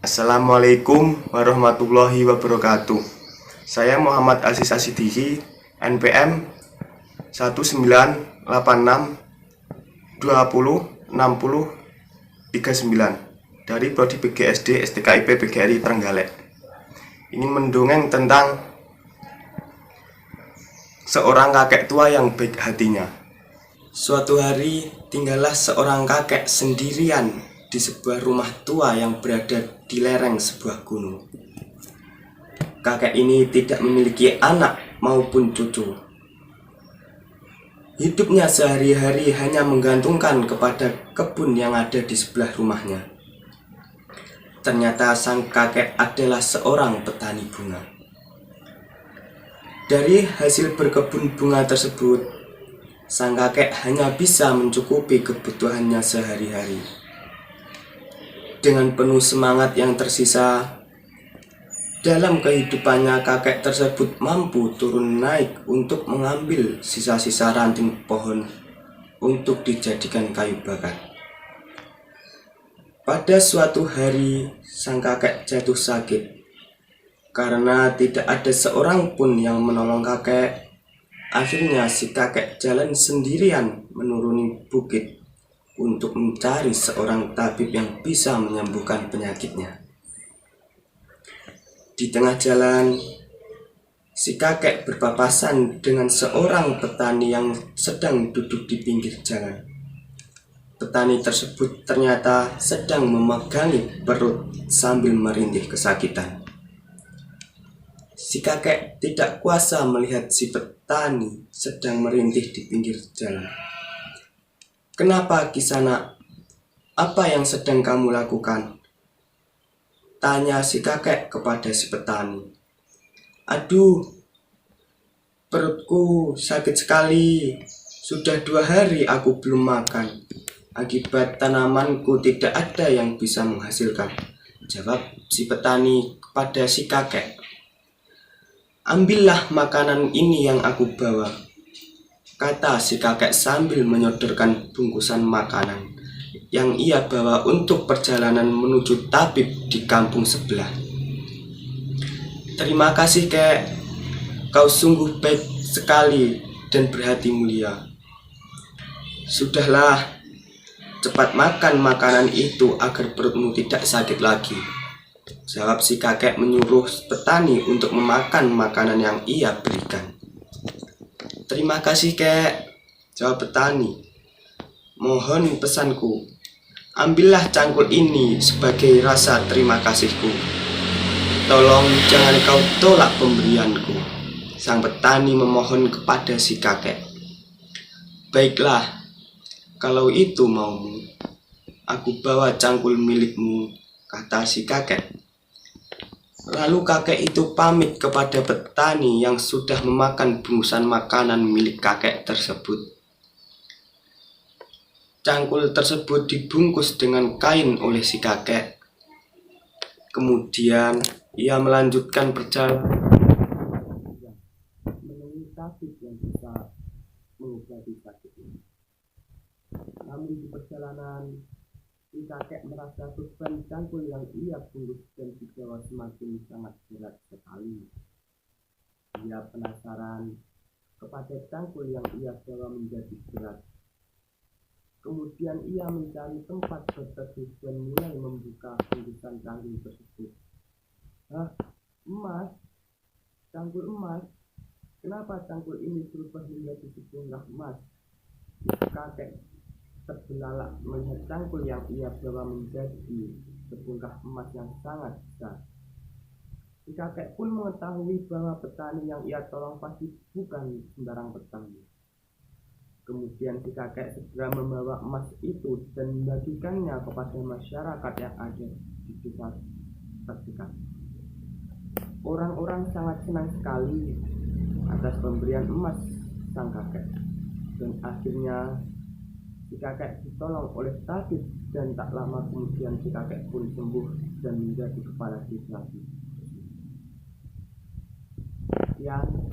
Assalamualaikum warahmatullahi wabarakatuh. Saya Muhammad Aziz Asidihi, NPM 1986206039 dari Prodi PGSD STKIP PGRI Trenggalek. Ingin mendongeng tentang seorang kakek tua yang baik hatinya. Suatu hari tinggallah seorang kakek sendirian di sebuah rumah tua yang berada di lereng sebuah gunung. Kakek ini tidak memiliki anak maupun cucu. Hidupnya sehari-hari hanya menggantungkan kepada kebun yang ada di sebelah rumahnya. Ternyata sang kakek adalah seorang petani bunga. Dari hasil berkebun bunga tersebut, sang kakek hanya bisa mencukupi kebutuhannya sehari-hari. Dengan penuh semangat yang tersisa, dalam kehidupannya kakek tersebut mampu turun naik untuk mengambil sisa-sisa ranting pohon untuk dijadikan kayu bakar. Pada suatu hari, sang kakek jatuh sakit. Karena tidak ada seorang pun yang menolong kakek, akhirnya si kakek jalan sendirian menuruni bukit untuk mencari seorang tabib yang bisa menyembuhkan penyakitnya. Di tengah jalan, si kakek berpapasan dengan seorang petani yang sedang duduk di pinggir jalan. Petani tersebut ternyata sedang memegangi perut sambil merintih kesakitan. Si kakek tidak kuasa melihat si petani sedang merintih di pinggir jalan. "Kenapa, Kisanak? Apa yang sedang kamu lakukan?" tanya si kakek kepada si petani. "Aduh, perutku sakit sekali. Sudah 2 hari aku belum makan. Akibat tanamanku tidak ada yang bisa menghasilkan," jawab si petani kepada si kakek. "Ambillah makanan ini yang aku bawa," kata si kakek sambil menyodorkan bungkusan makanan yang ia bawa untuk perjalanan menuju tabib di kampung sebelah. "Terima kasih, Kek. Kau sungguh baik sekali dan berhati mulia. Sudahlah, cepat makan makanan itu agar perutmu tidak sakit lagi," jawab si kakek menyuruh petani untuk memakan makanan yang ia berikan. "Terima kasih, Kek," jawab petani. "Mohon pesanku, ambillah cangkul ini sebagai rasa terima kasihku. Tolong jangan kau tolak pemberianku," sang petani memohon kepada si kakek. "Baiklah, kalau itu maumu, aku bawa cangkul milikmu," kata si kakek. Lalu kakek itu pamit kepada petani yang sudah memakan bungkusan makanan milik kakek tersebut. Cangkul tersebut dibungkus dengan kain oleh si kakek. Kemudian ia melanjutkan perjalanan menemui tabib yang bisa mengobati sakitnya. Namun di perjalanan, si kakek merasa beban cangkul yang ia bungkus dan dibawa semakin sangat berat sekali. Ia penasaran kepada cangkul yang ia bawa menjadi berat. Kemudian ia mencari tempat berteduh dan mulai membuka bungkusan cangkul tersebut. "Hah, emas? Cangkul emas? Kenapa cangkul ini berubah menjadi sebungkah emas?" Kakek terbelalak melihat cangkul yang ia bawa menjadi sebungkah emas yang sangat besar. Si kakek pun mengetahui bahwa petani yang ia tolong pasti bukan sembarang petani. Kemudian si kakek segera membawa emas itu dan membagikannya kepada masyarakat yang ada di desa terdekat. Orang-orang sangat senang sekali atas pemberian emas sang kakek. Dan akhirnya si kakek ditolong oleh tabib dan tak lama kemudian si kakek pun sembuh dan menjadi kepala desa. Sekian.